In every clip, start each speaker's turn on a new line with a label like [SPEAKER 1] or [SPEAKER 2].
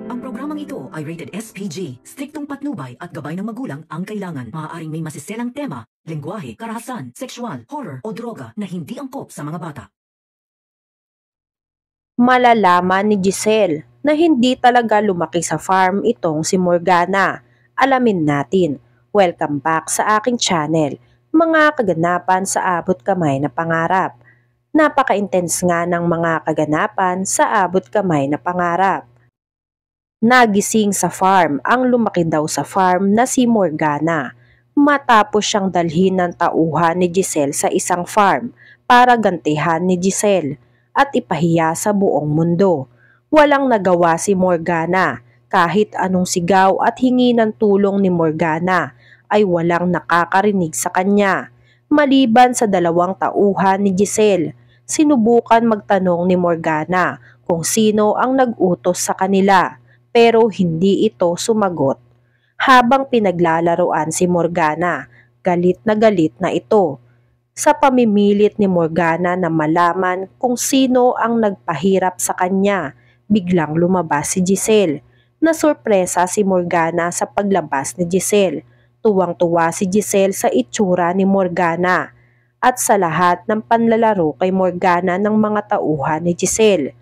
[SPEAKER 1] Ang programang ito ay rated SPG. Striktong patnubay at gabay ng magulang ang kailangan. Maaaring may masiselang tema, lengguwahe, karahasan, sexual, horror o droga na hindi angkop sa mga bata.
[SPEAKER 2] Malalaman ni Giselle na hindi talaga lumaki sa farm itong si Morgana. Alamin natin. Welcome back sa aking channel, mga kaganapan sa abot kamay na pangarap. Napaka-intense nga ng mga kaganapan sa abot kamay na pangarap. Nagising sa farm ang lumaki daw sa farm na si Morgana matapos siyang dalhin ng tauhan ni Giselle sa isang farm para gantihan ni Giselle at ipahiya sa buong mundo. Walang nagawa si Morgana kahit anong sigaw at hingi ng tulong ni Morgana ay walang nakakarinig sa kanya. Maliban sa 2 tauhan ni Giselle, sinubukan magtanong ni Morgana kung sino ang nag-utos sa kanila pero hindi ito sumagot. Habang pinaglalaroan si Morgana, galit na ito. Sa pamimilit ni Morgana na malaman kung sino ang nagpahirap sa kanya, biglang lumabas si Giselle. Nasurpresa si Morgana sa paglabas ni Giselle. Tuwang-tuwa si Giselle sa itsura ni Morgana at sa lahat ng panlalaro kay Morgana ng mga tauhan ni Giselle.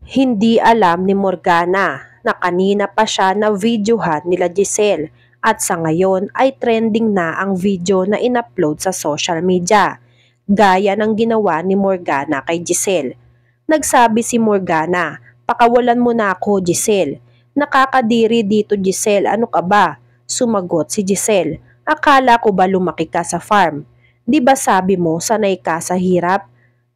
[SPEAKER 2] Hindi alam ni Morgana na kanina pa siya na videohan nila Giselle at sa ngayon ay trending na ang video na in-upload sa social media, gaya ng ginawa ni Morgana kay Giselle. Nagsabi si Morgana, "Pakawalan mo na ako, Giselle. Nakakadiri dito, Giselle, ano ka ba?" Sumagot si Giselle, "Akala ko ba lumaki ka sa farm? Di ba sabi mo sanay ka sa hirap?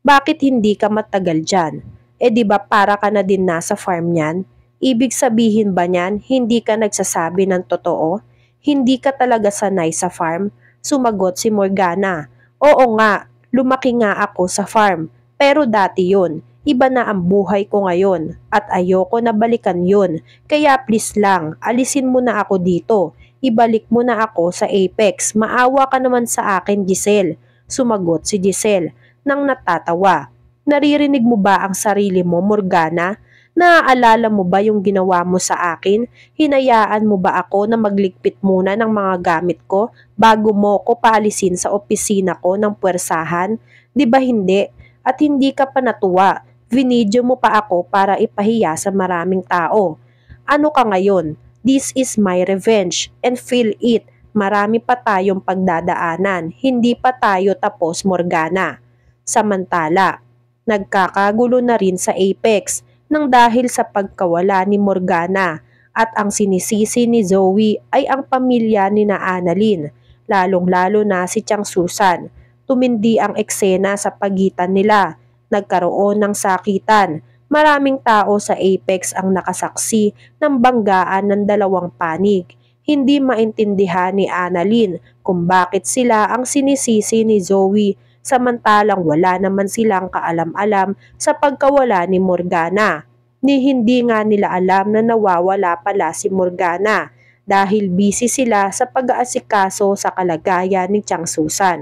[SPEAKER 2] Bakit hindi ka matagal dyan? Di ba para ka na din nasa farm niyan? Ibig sabihin ba niyan hindi ka nagsasabi ng totoo? Hindi ka talaga sanay sa farm?" Sumagot si Morgana, "Oo nga, lumaki nga ako sa farm. Pero dati yun. Iba na ang buhay ko ngayon at ayoko na balikan yun. Kaya please lang, alisin mo na ako dito. Ibalik mo na ako sa Apex. Maawa ka naman sa akin, Giselle." Sumagot si Giselle nang natatawa. "Naririnig mo ba ang sarili mo, Morgana? Naaalala mo ba yung ginawa mo sa akin? Hinayaan mo ba ako na magligpit muna ng mga gamit ko bago mo ko paalisin sa opisina ko ng puwersahan? Di ba hindi? At hindi ka pa natuwa. Vinidyo mo pa ako para ipahiya sa maraming tao. Ano ka ngayon? This is my revenge and feel it. Marami pa tayong pagdadaanan. Hindi pa tayo tapos, Morgana." Samantala, nagkakagulo na rin sa Apex nang dahil sa pagkawala ni Morgana at ang sinisisi ni Zoe ay ang pamilya ni na Annalyn, lalong-lalo na si Chang Susan. Tumindi ang eksena sa pagitan nila. Nagkaroon ng sakitan. Maraming tao sa Apex ang nakasaksi ng banggaan ng 2 panig. Hindi maintindihan ni Annalyn kung bakit sila ang sinisisi ni Zoe samantalang wala naman silang kaalam-alam sa pagkawala ni Morgana. Hindi nga nila alam na nawawala pala si Morgana dahil busy sila sa pag-aasikaso sa kalagayan ni Chang Susan.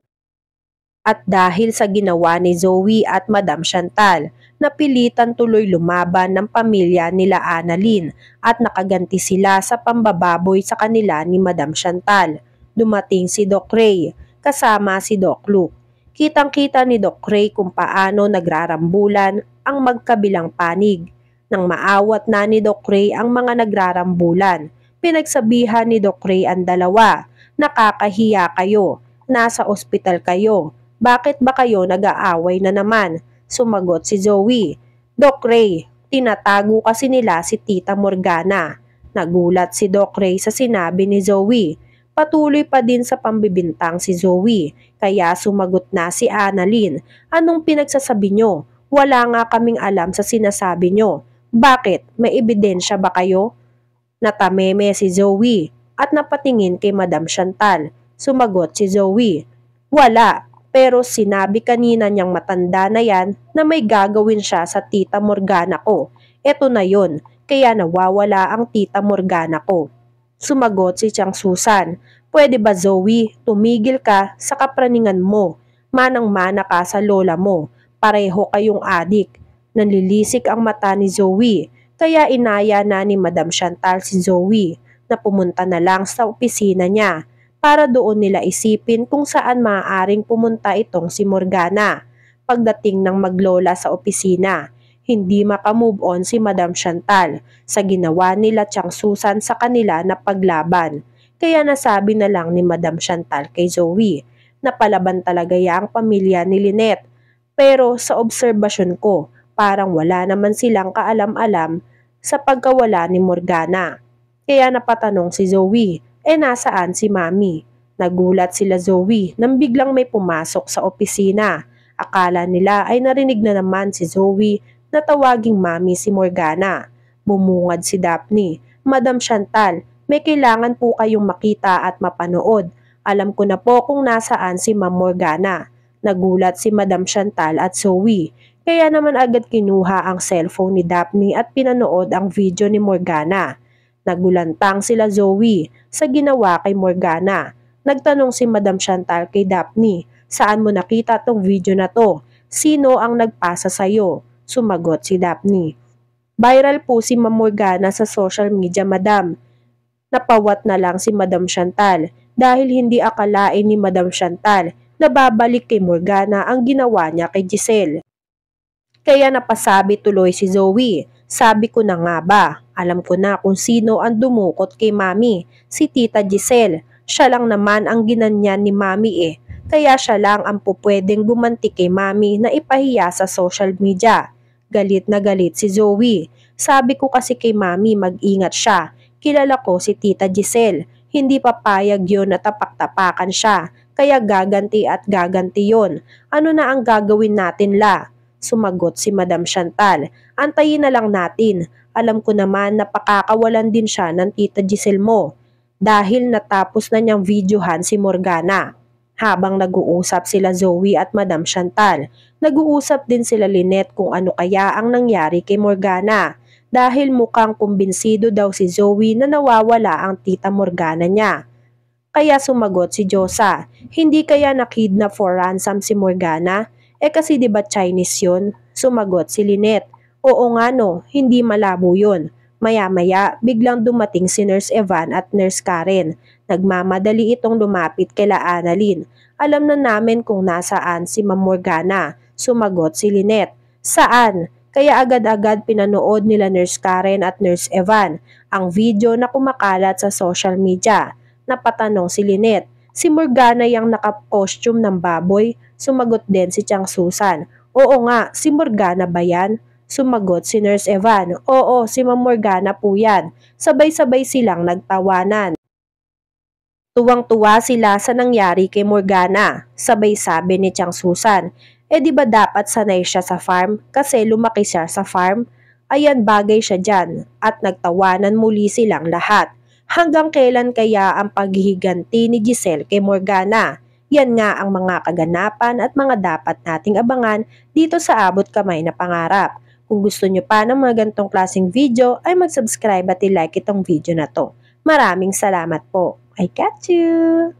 [SPEAKER 2] At dahil sa ginawa ni Zoe at Madam Chantal, napilitan tuloy lumaban ng pamilya nila Annalyn at nakaganti sila sa pambababoy sa kanila ni Madam Chantal. Dumating si Doc Ray kasama si Doc Luke. Kitang-kita ni Doc Ray kung paano nagrarambulan ang magkabilang panig. Nang maawat na ni Doc Ray ang mga nagrarambulan, pinagsabihan ni Doc Ray ang dalawa, "Nakakahiya kayo, nasa ospital kayo. Bakit ba kayo nag-aaway na naman?" Sumagot si Zoe, "Doc Ray, tinatago kasi nila si Tita Morgana." Nagulat si Doc Ray sa sinabi ni Zoe. Patuloy pa din sa pambibintang si Zoe, kaya sumagot na si Annalyn, "Anong pinagsasabi nyo? Wala nga kaming alam sa sinasabi nyo. Bakit? May ebidensya ba kayo?" Natameme si Zoe at napatingin kay Madam Chantal. Sumagot si Zoe, "Wala. Pero sinabi kanina niyang matanda na yan na may gagawin siya sa Tita Morgana ko. Eto na yon, kaya nawawala ang Tita Morgana ko." Sumagot si Chang Susan, "Pwede ba, Zoe, tumigil ka sa kapraningan mo? Manang-mana ka sa lola mo. Pareho kayong adik. Nanlilisik ang mata ni Zoe, kaya inaya na ni Madam Chantal si Zoe na pumunta na lang sa opisina niya para doon nila isipin kung saan maaaring pumunta itong si Morgana. Pagdating ng maglola sa opisina, hindi makamove on si Madam Chantal sa ginawa nila Tiang Susan sa kanila na paglaban. Kaya nasabi na lang ni Madam Chantal kay Zoe na palaban talaga ang pamilya ni Lynette. Pero sa obserbasyon ko, parang wala naman silang kaalam-alam sa pagkawala ni Morgana. Kaya napatanong si Zoe, nasaan si Mami? Nagulat sila Zoe nang biglang may pumasok sa opisina. Akala nila ay narinig na naman si Zoe na tawaging Mami si Morgana. Bumungad si Daphne, Madam Chantal, may kailangan po kayong makita at mapanood. Alam ko na po kung nasaan si Ma'am Morgana. Nagulat si Madam Chantal at Zoe. Kaya naman agad kinuha ang cellphone ni Daphne at pinanood ang video ni Morgana. Nagulantang sila Zoe sa ginawa kay Morgana. Nagtanong si Madam Chantal kay Daphne, saan mo nakita tong video na to? Sino ang nagpasa sa'yo? Sumagot si Daphne. Viral po si Ma'am Morgana sa social media, Madam. Napawat na lang si Madam Chantal dahil hindi akalain ni Madam Chantal na babalik kay Morgana ang ginawa niya kay Giselle. Kaya napasabi tuloy si Zoe, sabi ko na nga ba, alam ko na kung sino ang dumukot kay Mami, si Tita Giselle. Siya lang naman ang ginanyan ni Mami kaya siya lang ang pupwedeng gumanti kay Mami na ipahiya sa social media. Galit na galit si Zoe. Sabi ko kasi kay Mami mag-ingat siya. Kilala ko si Tita Giselle. Hindi papayag yun na tapak-tapakan siya. Kaya gaganti at gaganti yun. Ano na ang gagawin natin la? Sumagot si Madam Chantal. Antayin na lang natin. Alam ko naman na pakakawalan din siya ng Tita Giselle mo. Dahil natapos na niyang videohan si Morgana. Habang nag-uusap sila Zoe at Madam Chantal, nag-uusap din sila Lynette kung ano kaya ang nangyari kay Morgana. Dahil mukhang kumbinsido daw si Zoe na nawawala ang Tita Morgana niya. Kaya sumagot si Josa, hindi kaya nakidnap for ransom si Morgana? Kasi diba Chinese yun? Sumagot si Lynette, oo nga no, hindi malabo yun. Maya-maya, biglang dumating si Nurse Evan at Nurse Karen. Nagmamadali itong lumapit kila Annalyn. Alam na namin kung nasaan si Ma'am Morgana. Sumagot si Lynette, saan? Kaya agad-agad pinanood nila Nurse Karen at Nurse Evan ang video na kumakalat sa social media. Napatanong si Lynette, si Morgana yung naka-costume ng baboy? Sumagot din si Tiang Susan, oo nga, si Morgana ba yan? Sumagot si Nurse Evan, oo, si Ma'am Morgana po yan. Sabay-sabay silang nagtawanan. Tuwang-tuwa sila sa nangyari kay Morgana. Sabay sabi ni Tiang Susan, di ba dapat sanay siya sa farm kasi lumaki siya sa farm? Ayan, bagay siya dyan. At nagtawanan muli silang lahat. Hanggang kailan kaya ang paghihiganti ni Giselle kay Morgana? Yan nga ang mga kaganapan at mga dapat nating abangan dito sa Abot Kamay na Pangarap. Kung gusto nyo pa ng mga gantong klaseng video ay mag-subscribe at i-like itong video na to. Maraming salamat po. I got you!